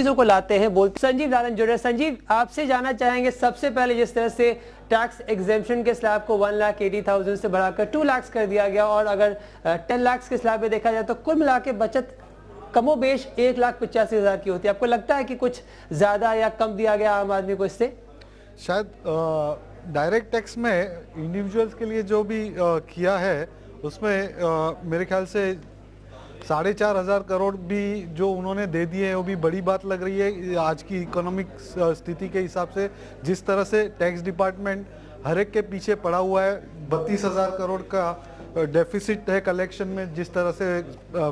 चीजों को लाते हैं। बोलते संजीव लालन जुड़े। संजीव, आपसे जानना चाहेंगे सबसे पहले, जिस तरह से टैक्स एग्जेम्पशन के स्लैब को 1,80,000 से बढ़ाकर 2 लाख कर दिया गया, और अगर 10 लाख के स्लैब में देखा जाए तो कुल मिला के बचत कमोबेश 1,85,000 की होती है। आपको लगता है कि कुछ ज्यादा या कम दिया गया आम आदमी को इससे? शायद डायरेक्ट टैक्स में इंडिविजुअल्स के लिए जो भी किया है उसमें मेरे ख्याल से 4,500 करोड़ भी जो उन्होंने दे दिए हैं वो भी बड़ी बात लग रही है आज की इकोनॉमिक स्थिति के हिसाब से। जिस तरह से टैक्स डिपार्टमेंट हर एक के पीछे पड़ा हुआ है, 32,000 करोड़ का डेफिसिट है कलेक्शन में, जिस तरह से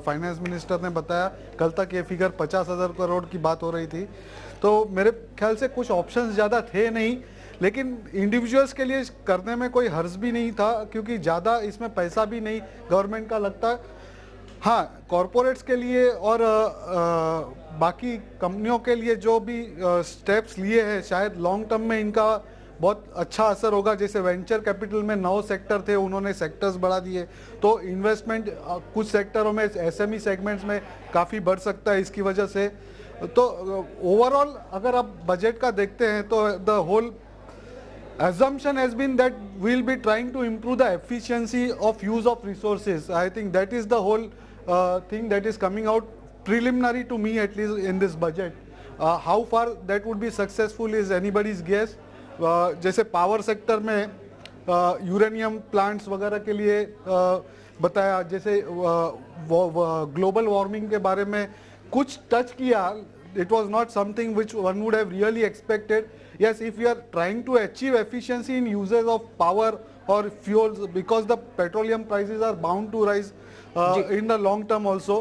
फाइनेंस मिनिस्टर ने बताया। कल तक ये फिगर 50,000 करोड़ की बात हो रही थी। तो मेरे ख्याल से कुछ ऑप्शंस ज़्यादा थे नहीं, लेकिन इंडिविजुअल्स के लिए करने में कोई हर्ज भी नहीं था, क्योंकि ज़्यादा इसमें पैसा भी नहीं गवर्नमेंट का लगता है। हाँ, कॉरपोरेट्स के लिए और बाकी कंपनियों के लिए जो भी स्टेप्स लिए हैं, शायद लॉन्ग टर्म में इनका बहुत अच्छा असर होगा। जैसे वेंचर कैपिटल में 9 सेक्टर थे, उन्होंने सेक्टर्स बढ़ा दिए, तो इन्वेस्टमेंट कुछ सेक्टरों में, एसएमई सेगमेंट्स में काफ़ी बढ़ सकता है इसकी वजह से। तो ओवरऑल अगर आप बजट का देखते हैं तो the whole assumption has been that we'll be trying to improve the efficiency of use of resources. I think that is the whole thing that is coming out preliminary to me, at least in this budget. How far that would be successful is anybody's guess. जैसे power sector में uranium plants वगैरह के लिए बताया, जैसे global warming के बारे में कुछ टच किया। It was not something which one would have really expected. Yes, if we are trying to achieve efficiency in uses of power or fuels, because the petroleum prices are bound to rise in the long term also.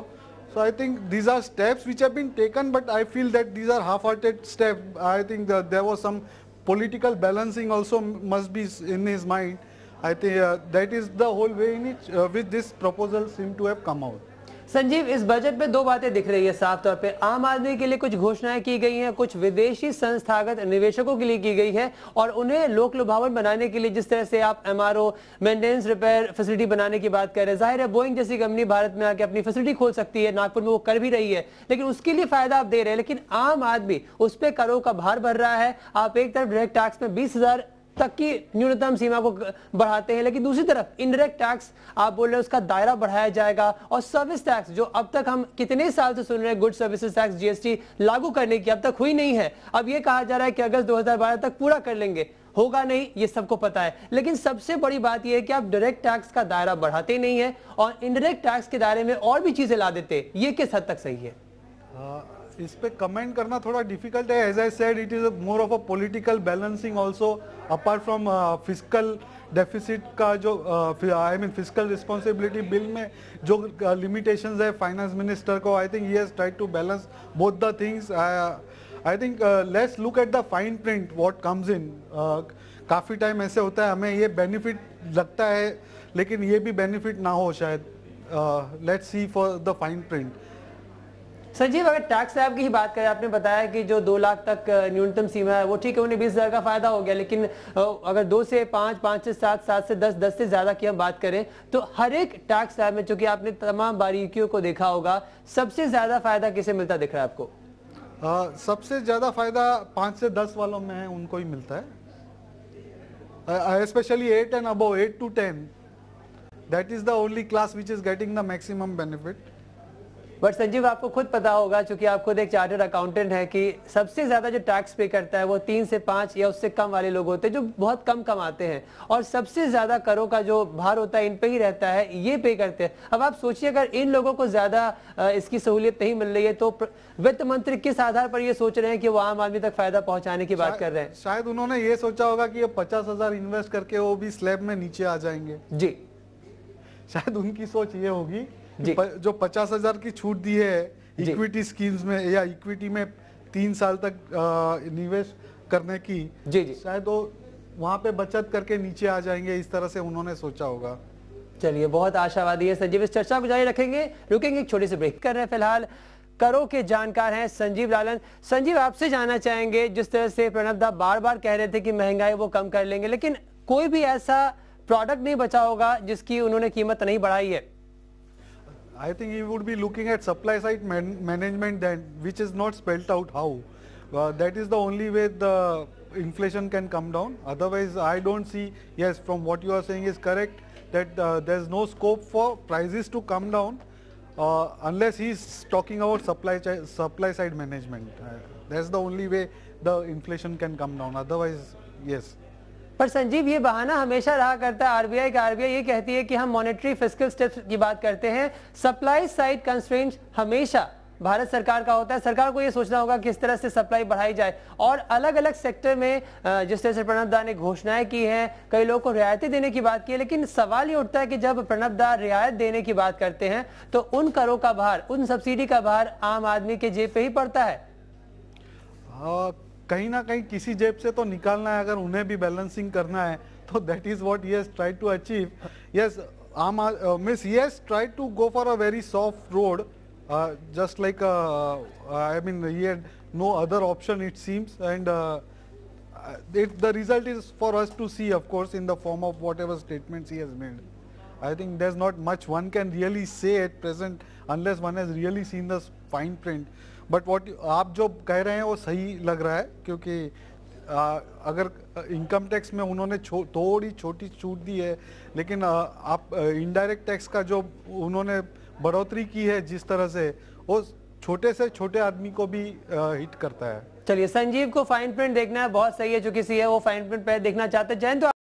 So I think these are steps which have been taken, but I feel that these are half-hearted steps. I think that there was some political balancing also must be in his mind. I think that is the whole way in which this proposal seem to have come out. Sanjeev, इस budget में दो बातें दिख रही है साफ तौर पे। आम आदमी के लिए कुछ घोषणाएं की गई हैं, कुछ विदेशी संस्थागत निवेशकों के लिए की गई है, और उन्हें लोक लुभावन बनाने के लिए जिस तरह से आप एमआरओ, मेंटेनेंस रिपेयर फैसिलिटी बनाने की बात कर रहे हैं। जाहिर है बोइंग जैसी कंपनी भारत में आके अपनी फैसिलिटी खोल सकती है, नागपुर में वो कर भी रही है, लेकिन उसके लिए फायदा आप दे रहे हैं, लेकिन आम आदमी उस पर करों का भार भर रहा है। आप एक तरफ डायरेक्ट टैक्स में 20,000 तक की न्यूनतम सीमा को बढ़ाते हैं, लेकिन दूसरी तरफ इनडायरेक्ट टैक्स आप बोल रहे हैं उसका दायरा बढ़ाया जाएगा, और सर्विस टैक्स जो अब तक हम कितने साल से सुन रहे हैं, गुड सर्विसेज टैक्स जीएसटी लागू करने की अब तक हुई नहीं है। अब ये कहा जा रहा है कि अगस्त 2012 तक पूरा कर लेंगे, होगा नहीं ये सबको पता है। लेकिन सबसे बड़ी बात यह है कि आप डायरेक्ट टैक्स का दायरा बढ़ाते नहीं है और इनडायरेक्ट टैक्स के दायरे में और भी चीजें ला देते, ये किस हद तक सही है? इस पे कमेंट करना थोड़ा डिफिकल्ट है। As I said, it is more of a political balancing also, apart from fiscal deficit का जो I mean fiscal responsibility bill में जो लिमिटेशंस है फाइनेंस मिनिस्टर को, I think he has tried to balance both the things. I think let's look at the fine print what comes in. काफ़ी time ऐसे होता है हमें ये बेनिफिट लगता है, लेकिन ये भी बेनिफिट ना हो शायद। Let's see for the fine print. Sanjeev, अगर टैक्स स्लैब की ही बात करें, आपने बताया कि जो 2 लाख तक न्यूनतम सीमा है वो ठीक है, उन्हें 20,000 का फायदा हो गया, लेकिन अगर 2 से 5, 5 से 7, 7 से 10, 10 से ज्यादा की हम बात करें तो हर एक टैक्स स्लैब में, चूंकि आपने तमाम बारीकियों को देखा होगा, सबसे ज्यादा फायदा किसे मिलता दिख रहा है आपको? सबसे ज्यादा फायदा 5 से 10 वालों में है, उनको ही मिलता है, specially 8 and above, 8 to 10, that is the only class which is getting the maximum benefit. But Sanjeev, आपको खुद पता होगा, क्योंकि आप खुद एक चार्टर्ड अकाउंटेंट हैं, कि सबसे ज्यादा जो टैक्स पे करता है वो 3 से 5 या उससे कम वाले लोग होते हैं जो बहुत कम कमाते हैं, और सबसे ज्यादा करों का जो भार होता है इन पे ही रहता है, ये पे करते हैं। अब आप सोचिए, अगर इन लोगों को ज्यादा इसकी सहूलियत नहीं मिल रही है तो वित्त मंत्री किस आधार पर ये सोच रहे हैं कि वो आम आदमी तक फायदा पहुंचाने की बात कर रहे हैं? शायद उन्होंने ये सोचा होगा कि ये 50,000 इन्वेस्ट करके वो भी स्लैब में नीचे आ जाएंगे। जी, शायद उनकी सोच ये होगी जो 50,000 की छूट दी है इक्विटी स्कीम्स में या इक्विटी में 3 साल तक निवेश करने की, जी जी, शायद वो वहां पे बचत करके नीचे आ जाएंगे, इस तरह से उन्होंने सोचा होगा। चलिए, बहुत आशावादी है संजीव। इस चर्चा को जारी रखेंगे, रुकेंगे एक छोटी सी ब्रेक कर रहे हैं। फिलहाल करों के जानकार हैं संजीव लालन। संजीव, आपसे जानना चाहेंगे, जिस तरह से प्रणब दा बार बार कह रहे थे कि महंगाई वो कम कर लेंगे, लेकिन कोई भी ऐसा प्रोडक्ट नहीं बचा होगा जिसकी उन्होंने कीमत नहीं बढ़ाई है। I think he would be looking at supply side management then, which is not spelled out how. That is the only way the inflation can come down. Otherwise, I don't see. Yes, from what you are saying is correct, that there's no scope for prices to come down unless he's talking about supply side management. That's the only way the inflation can come down. Otherwise, yes. पर संजीव, ये बहाना हमेशा रहा करता है RBI का। RBI ये कहती है कि हम मॉनेटरी फिस्कल स्टेप्स की बात करते हैं, सप्लाई साइड कंस्ट्रेंट्स हमेशा भारत सरकार का होता है। सरकार को ये सोचना होगा किस तरह से सप्लाई बढ़ाई जाए, और अलग अलग सेक्टर में जिस तरह से प्रणब दा ने घोषणाएं की हैं, कई लोगों को रियायतें देने की बात की है, लेकिन सवाल ये उठता है कि जब प्रणब दा रियायत देने की बात करते हैं तो उन करों का भार, उन सब्सिडी का भार आम आदमी के जेब पे ही पड़ता है। कहीं ना कहीं किसी जेब से तो निकालना है, अगर उन्हें भी बैलेंसिंग करना है तो that is what he has tried to achieve. Yes, means he has tried to go for a very soft road, just like I mean he had no other option it seems, and the result is for us to see, of course, in the form of whatever statements he has made. I think there's not much one can really say at present unless one has really seen the fine print. But what आप जो कह रहे हैं वो सही लग रहा है, क्योंकि अगर इनकम टैक्स में उन्होंने थोड़ी छोटी छूट दी है, लेकिन आप इनडायरेक्ट टैक्स का जो उन्होंने बढ़ोतरी की है जिस तरह से, वो छोटे से छोटे आदमी को भी हिट करता है। चलिए, संजीव को फाइन प्रिंट देखना है, बहुत सही है, जो किसी है वो फाइन प्रिंट पे देखना चाहते हैं। जयंत